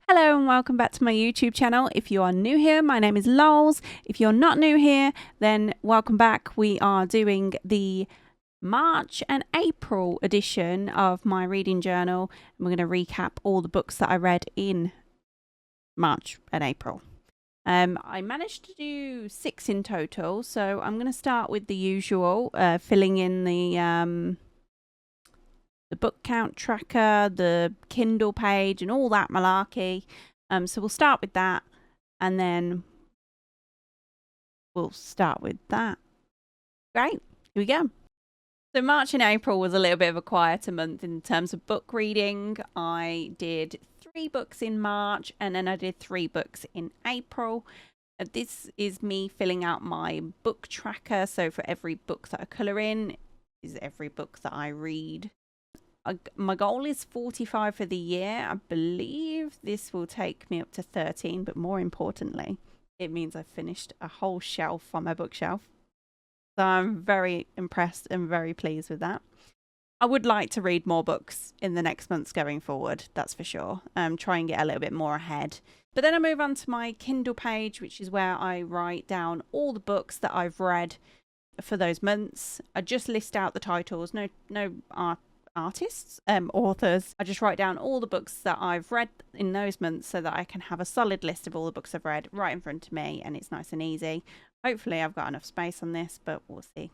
Hello and welcome back to my YouTube channel. If you are new here, my name is Lols. If you're not new here, then welcome back. We are doing the March and April edition of my reading journal. And we're going to recap all the books that I read in March and April. I managed to do 6 in total, so I'm going to start with the usual, filling in the book count tracker, the Kindle page, and all that malarkey. So we'll start with that, and then we'll start with that. Great, here we go. So March and April was a little bit of a quieter month in terms of book reading. I did 3 books in March, and then I did 3 books in April. This is me filling out my book tracker. So for every book that I colour in is every book that I read. My goal is 45 for the year. I believe this will take me up to 13, but more importantly, it means I've finished a whole shelf on my bookshelf. So I'm very impressed and very pleased with that. I would like to read more books in the next months going forward, that's for sure. Try and get a little bit more ahead. But then I move on to my Kindle page, which is where I write down all the books that I've read for those months. I just list out the titles, no artists, authors. I just write down all the books that I've read in those months so that I can have a solid list of all the books I've read right in front of me, and it's nice and easy. Hopefully I've got enough space on this, but we'll see.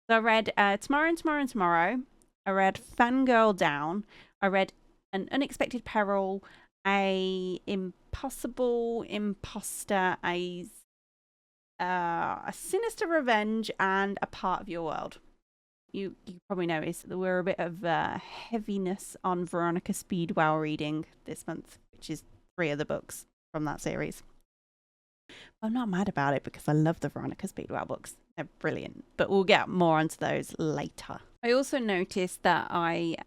So I read Tomorrow. I read Fangirl Down. I read An Unexpected Peril, A Impossible Imposter, A Sinister Revenge, and A Part of Your World. You probably noticed that there were a bit of heaviness on Veronica Speedwell reading this month, which is 3 of the books from that series. I'm not mad about it because I love the Veronica Speedwell books. They're brilliant, but we'll get more onto those later. I also noticed that I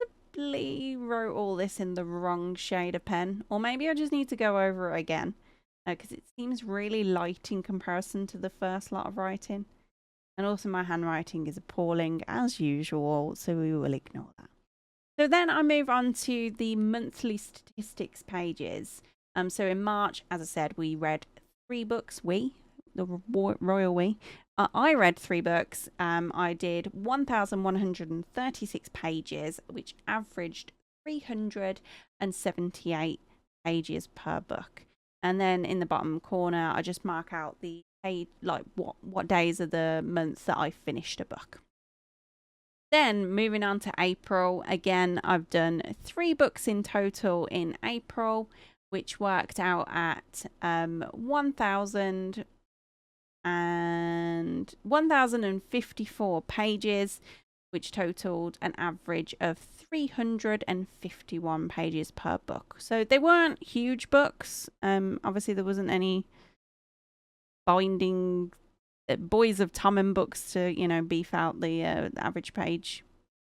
possibly wrote all this in the wrong shade of pen, or maybe I just need to go over it again because it seems really light in comparison to the first lot of writing. And also my handwriting is appalling as usual, so we will ignore that. So then I move on to the monthly statistics pages. So in March, as I said, we read 3 books. The royal we. I read 3 books. I did 1,136 pages, which averaged 378 pages per book. And then in the bottom corner, I just mark out the like what days of the month that I finished a book. Then moving on to April, again I've done 3 books in total in April, which worked out at 1,054 pages, which totaled an average of 351 pages per book. So they weren't huge books. Obviously there wasn't any binding Boys of Tommen books to beef out the average page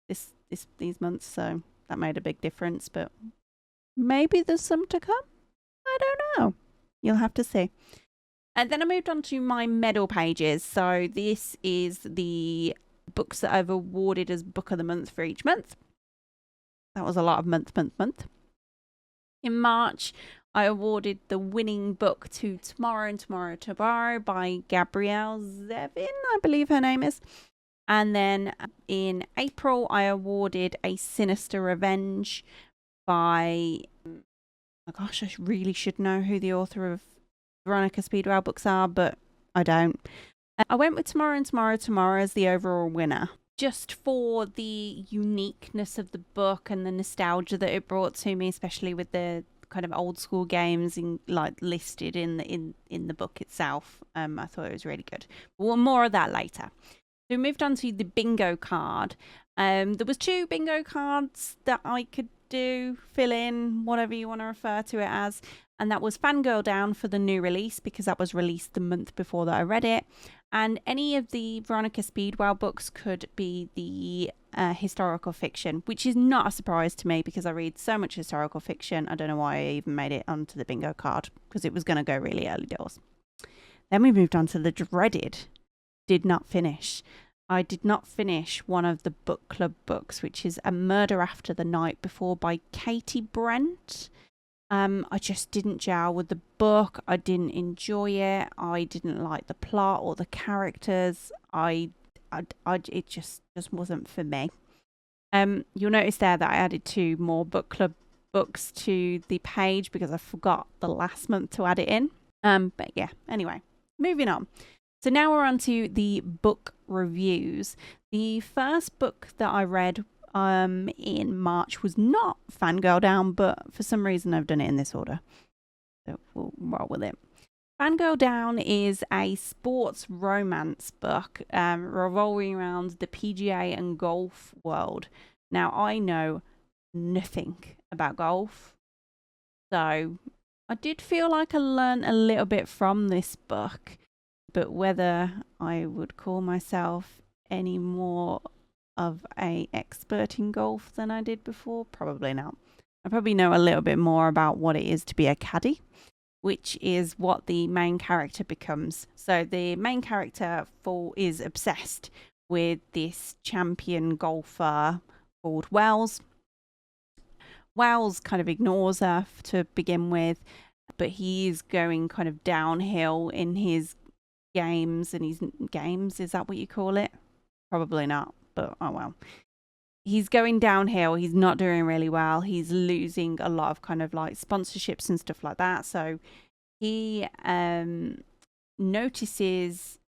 these months, so that made a big difference, but maybe there's some to come. I don't know, you'll have to see. And then I moved on to my medal pages. So this is the books that I've awarded as book of the month for each month. That was a lot of month. In March I awarded the winning book to Tomorrow by Gabrielle Zevin, I believe her name is. And then in April, I awarded A Sinister Revenge by... Oh gosh, I really should know who the author of Veronica Speedwell books are, but I don't. I went with Tomorrow as the overall winner, just for the uniqueness of the book and the nostalgia that it brought to me, especially with the kind of old school games listed in the book itself. I thought it was really good. Well, more of that later. So we moved on to the bingo card. There was 2 bingo cards that I could do, fill in, whatever you want to refer to it as, and that was Fangirl Down for the new release because that was released the month before that I read it, and any of the Veronica Speedwell books could be the historical fiction, which is not a surprise to me because I read so much historical fiction. I don't know why I even made it onto the bingo card because it was going to go really early doors. Then we moved on to the dreaded Did Not Finish. I did not finish one of the book club books, which is A Murder After the Night Before by Katie Brent. I just didn't gel with the book. I didn't enjoy it. I didn't like the plot or the characters. It just wasn't for me. You'll notice there that I added 2 more book club books to the page because I forgot the last month to add it in. But yeah, anyway, moving on. So now we're on to the book reviews. The first book that I read in March was not Fangirl Down, but for some reason I've done it in this order. So we'll roll with it. Fangirl Down is a sports romance book revolving around the PGA and golf world. Now, I know nothing about golf, so I did feel like I learned a little bit from this book, but whether I would call myself any more of an expert in golf than I did before, probably not. I probably know a little bit more about what it is to be a caddy, which is what the main character becomes. So the main character is obsessed with this champion golfer called Wells. Wells kind of ignores her to begin with, but he's going kind of downhill in his games, and his games, is that what you call it? Probably not, but oh well. He's going downhill. He's not doing really well. He's losing a lot of kind of like sponsorships and stuff like that. So he notices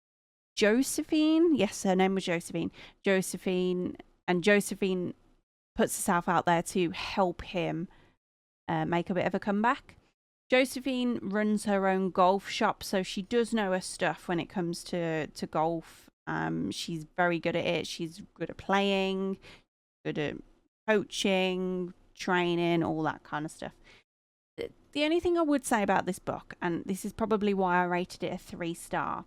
Josephine. Yes, her name was Josephine. Josephine puts herself out there to help him make a bit of a comeback. Josephine runs her own golf shop, so she does know her stuff when it comes to golf. She's very good at it. She's good at playing, good at coaching, training, all that kind of stuff. The only thing I would say about this book, and this is probably why I rated it a 3-star,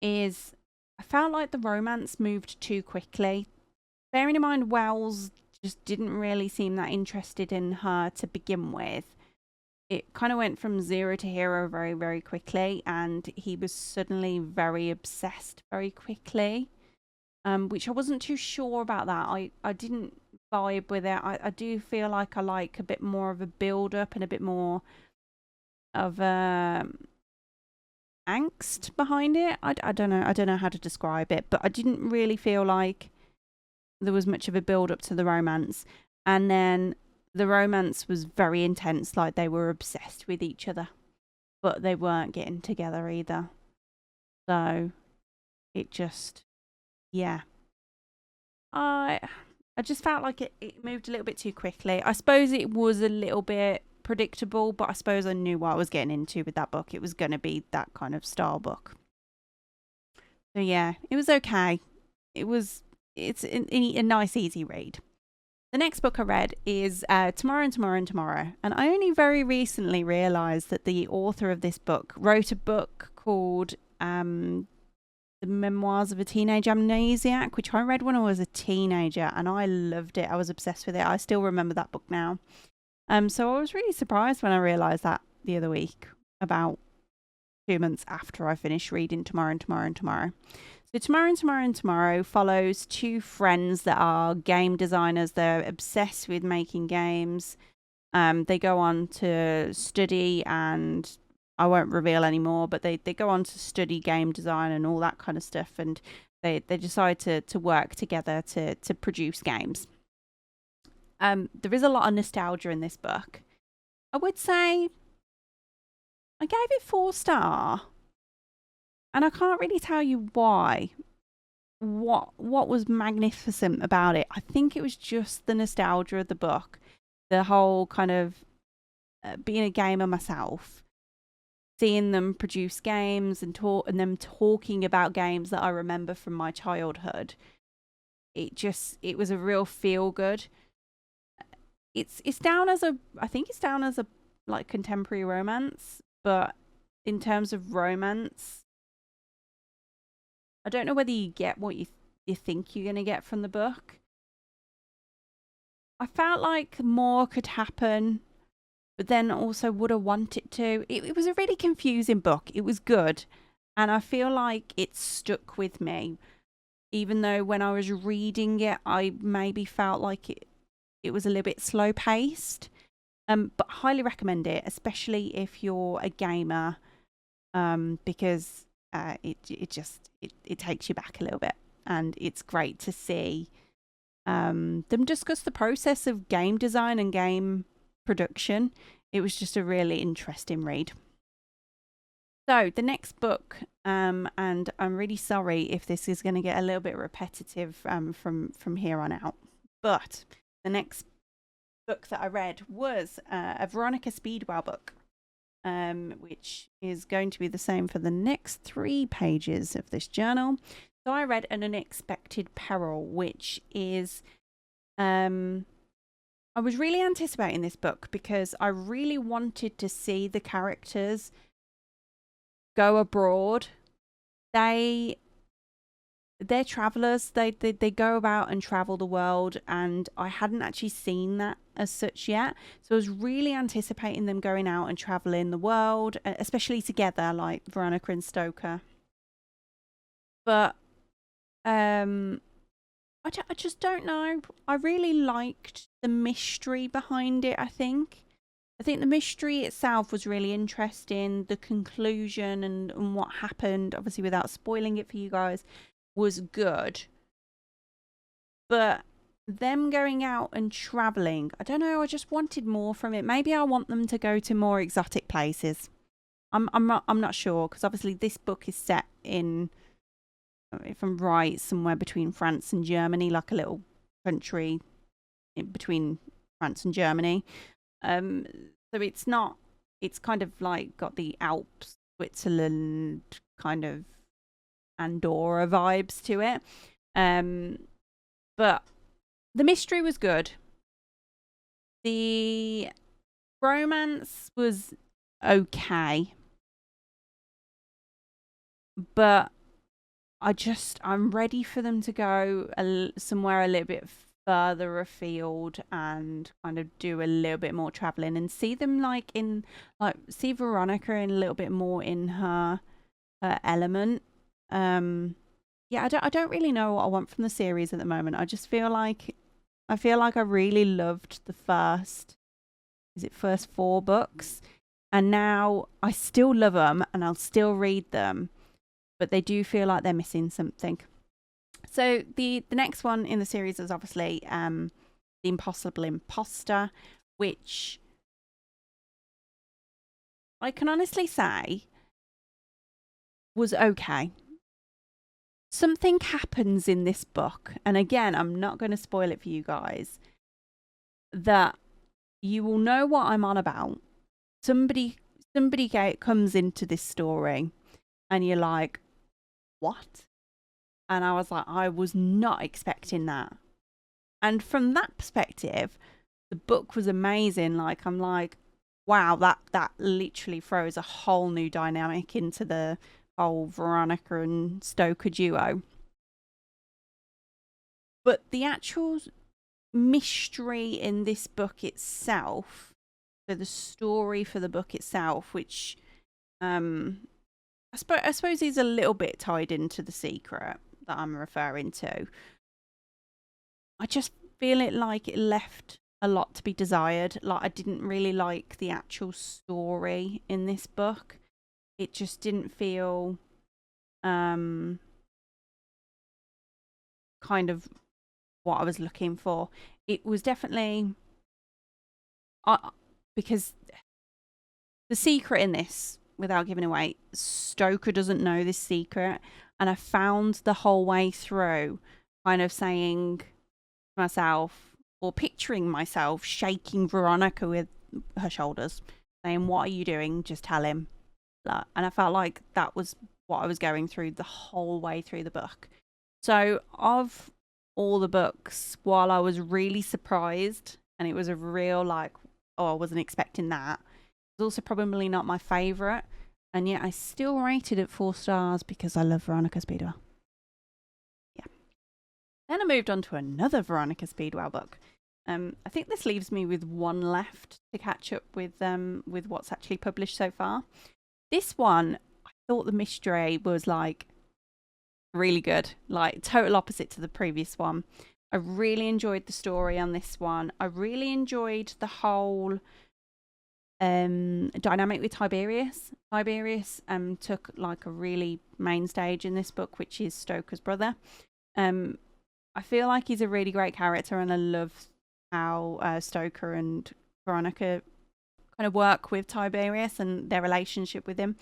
is I felt like the romance moved too quickly. Bearing in mind Wells just didn't really seem that interested in her to begin with. It kind of went from 0 to hero very, very quickly, and he was suddenly very obsessed very quickly, which I wasn't too sure about that. I didn't vibe with it. I do feel like I like a bit more of a build-up and a bit more of angst behind it. I don't know how to describe it, but I didn't really feel like there was much of a build-up to the romance. And then the romance was very intense, like they were obsessed with each other, but they weren't getting together either. So it just, yeah. I just felt like it moved a little bit too quickly. I suppose it was a little bit predictable, but I suppose I knew what I was getting into with that book. It was going to be that kind of style book. So yeah, it was okay. It's a nice, easy read. The next book I read is Tomorrow and Tomorrow and Tomorrow. And I only very recently realised that the author of this book wrote a book called The Memoirs of a Teenage Amnesiac, which I read when I was a teenager, and I loved it. I was obsessed with it. I still remember that book now. So I was really surprised when I realised that the other week, about 2 months after I finished reading Tomorrow and Tomorrow and Tomorrow. So Tomorrow and Tomorrow and Tomorrow follows 2 friends that are game designers. They're obsessed with making games. They go on to study, and I won't reveal anymore, but they go on to study game design and all that kind of stuff. And they decide to work together to produce games. There is a lot of nostalgia in this book. I would say I gave it 4-star. And I can't really tell you why. What was magnificent about it? I think it was just the nostalgia of the book. The whole kind of being a gamer myself, seeing them produce games and them talking about games that I remember from my childhood. It was a real feel good. It's down as I think it's down as a like contemporary romance, but in terms of romance, I don't know whether you get what you think you're going to get from the book. I felt like more could happen, but then also would have wanted to. It was a really confusing book. It was good, and I feel like it stuck with me. Even though when I was reading it, I maybe felt like it was a little bit slow-paced. But highly recommend it, especially if you're a gamer, because it takes you back a little bit, and it's great to see them discuss the process of game design and game production. It was just a really interesting read. So the next book, and I'm really sorry if this is going to get a little bit repetitive from here on out, but the next book that I read was a Veronica Speedwell book, which is going to be the same for the next 3 pages of this journal. So I read An Unexpected Peril, which is I was really anticipating this book because I really wanted to see the characters go abroad. They're travelers. They go about and travel the world, and I hadn't actually seen that as such yet. So I was really anticipating them going out and traveling the world, especially together, like Veronica and Stoker. But I just don't know. I really liked the mystery behind it, I think the mystery itself was really interesting. The conclusion and what happened, obviously without spoiling it for you guys, was good. But them going out and traveling, I don't know, I just wanted more from it. Maybe I want them to go to more exotic places. I'm not sure, because obviously this book is set in, if I'm right, somewhere between France and Germany, like a little country in between France and Germany. So it's not, it's kind of like got the Alps, Switzerland, kind of Andorra vibes to it. But the mystery was good. The romance was okay. But I'm ready for them to go somewhere a little bit further afield and kind of do a little bit more traveling and see them see Veronica in a little bit more in her element. Yeah, I don't really know what I want from the series at the moment. I just feel like I really loved the first 4 books, and now I still love them and I'll still read them, but they do feel like they're missing something. So the next one in the series is obviously The Impossible Imposter, which I can honestly say was okay. Something happens in this book, and again, I'm not going to spoil it for you guys, that you will know what I'm on about. Somebody comes into this story and you're like, what? And I was like, I was not expecting that. And from that perspective, the book was amazing. Like, I'm like, wow, that literally throws a whole new dynamic into the whole Veronica and Stoker duo. But the actual mystery in this book itself, so the story for the book itself, which I suppose is a little bit tied into the secret that I'm referring to. I just feel it left a lot to be desired. Like, I didn't really like the actual story in this book. It just didn't feel kind of what I was looking for. It was definitely because the secret in this, without giving away, Stoker doesn't know this secret, and I found the whole way through kind of saying to myself, or picturing myself shaking Veronica with her shoulders, saying, what are you doing? Just tell him. And I felt like that was what I was going through the whole way through the book. So of all the books, while I was really surprised, and it was a real I wasn't expecting that, it was also probably not my favourite, and yet I still rated it 4 stars because I love Veronica Speedwell. Yeah. Then I moved on to another Veronica Speedwell book. I think this leaves me with 1 left to catch up with what's actually published so far. This one, I thought the mystery was really good, total opposite to the previous one. I really enjoyed the story on this one. I really enjoyed the whole dynamic with Tiberius. Tiberius took like a really main stage in this book, which is Stoker's brother. I feel like he's a really great character, and I love how Stoker and Veronica kind of work with Tiberius and their relationship with him.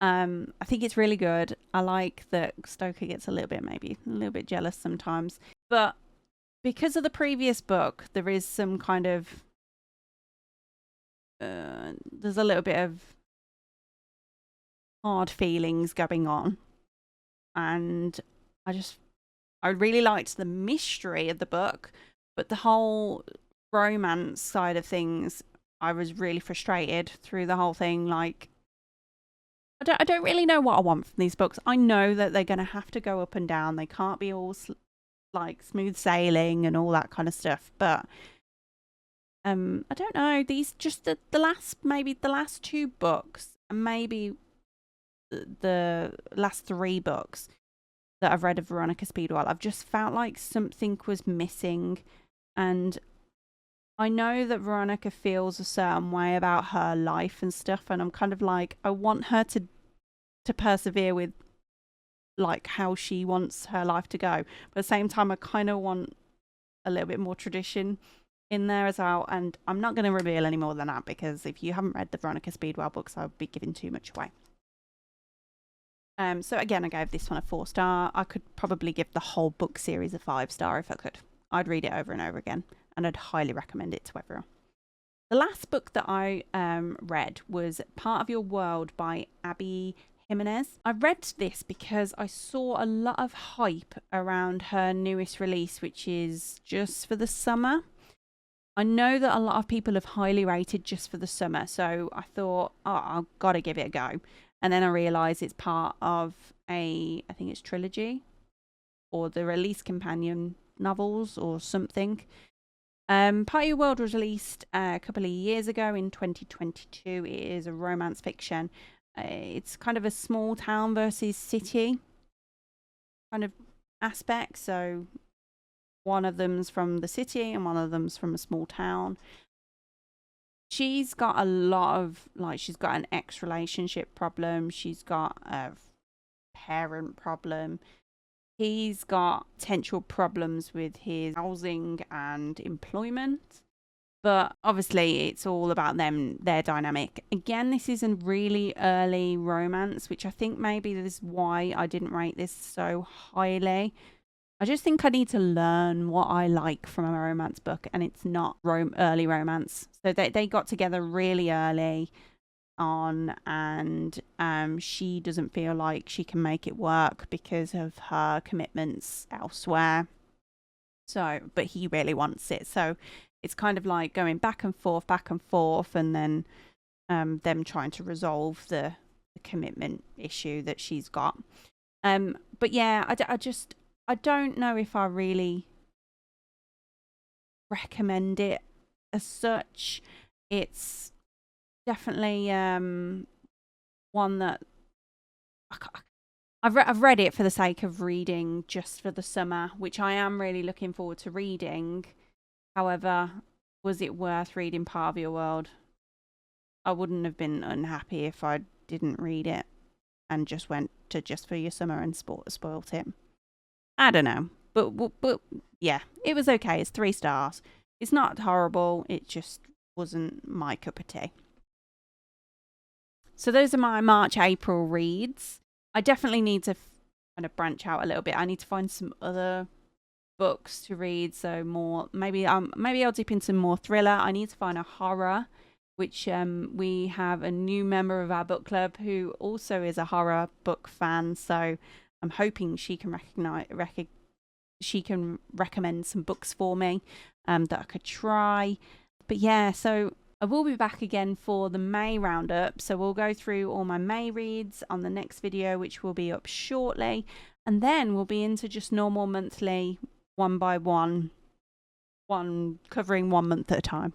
I think it's really good. I like that Stoker gets maybe a little bit jealous sometimes, but because of the previous book, there is some kind of there's a little bit of hard feelings going on, and I really liked the mystery of the book, but the whole romance side of things, I was really frustrated through the whole thing. Like, I don't really know what I want from these books. I know that they're going to have to go up and down. They can't be all like smooth sailing and all that kind of stuff. But I don't know. These just the last 2 books, and maybe the last 3 books that I've read of Veronica Speedwell, I've just felt like something was missing. And I know that Veronica feels a certain way about her life and stuff, and I'm kind of like, I want her to persevere with like how she wants her life to go, but at the same time I kind of want a little bit more tradition in there as well. And I'm not going to reveal any more than that, because if you haven't read the Veronica Speedwell books, I'll be giving too much away. So again, I gave this one a 4-star. I could probably give the whole book series a 5-star if I could. I'd read it over and over again, and I'd highly recommend it to everyone. The last book that I read was Part of Your World by Abby Jimenez. I read this because I saw a lot of hype around her newest release, which is Just for the Summer. I know that a lot of people have highly rated Just for the Summer, so I thought, oh, I've got to give it a go. And then I realised it's part of I think it's trilogy, or the release companion novels or something. Part of Your World was released a couple of years ago in 2022. It is a romance fiction. It's kind of a small town versus city kind of aspect. So one of them's from the city and one of them's from a small town. She's got a lot of, like, she's got an ex-relationship problem. She's got a parent problem. He's got potential problems with his housing and employment. But obviously it's all about their dynamic. Again, this is a really early romance, which I think maybe this is why I didn't rate this so highly. I just think I need to learn what I like from a romance book, and it's not early romance. So they got together really early on, and she doesn't feel like she can make it work because of her commitments elsewhere. So, but he really wants it. So it's kind of like going back and forth, and then them trying to resolve the commitment issue that she's got. But yeah, I don't know if I really recommend it as such. It's definitely one that I've read it for the sake of reading Just for the Summer, which I am really looking forward to reading. However, was it worth reading Part of Your World? I wouldn't have been unhappy if I didn't read it and just went to Just for Your Summer and spoilt it. I don't know. But yeah, it was okay. It's 3 stars. It's not horrible. It just wasn't my cup of tea. So those are my March-April reads. I definitely need to kind of branch out a little bit. I need to find some other books to read. So more, maybe I'll dip into more thriller. I need to find a horror, which we have a new member of our book club who also is a horror book fan. So I'm hoping she can recommend some books for me that I could try. But yeah, so I will be back again for the May roundup. So we'll go through all my May reads on the next video, which will be up shortly. And then we'll be into just normal monthly, one by one, covering 1 month at a time.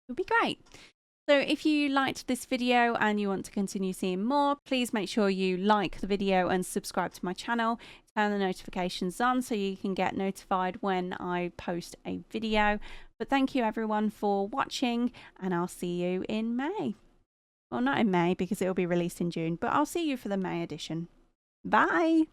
It'll be great. So if you liked this video and you want to continue seeing more, please make sure you like the video and subscribe to my channel. Turn the notifications on so you can get notified when I post a video. But thank you everyone for watching, and I'll see you in May. Well, not in May because it will be released in June, but I'll see you for the May edition. Bye!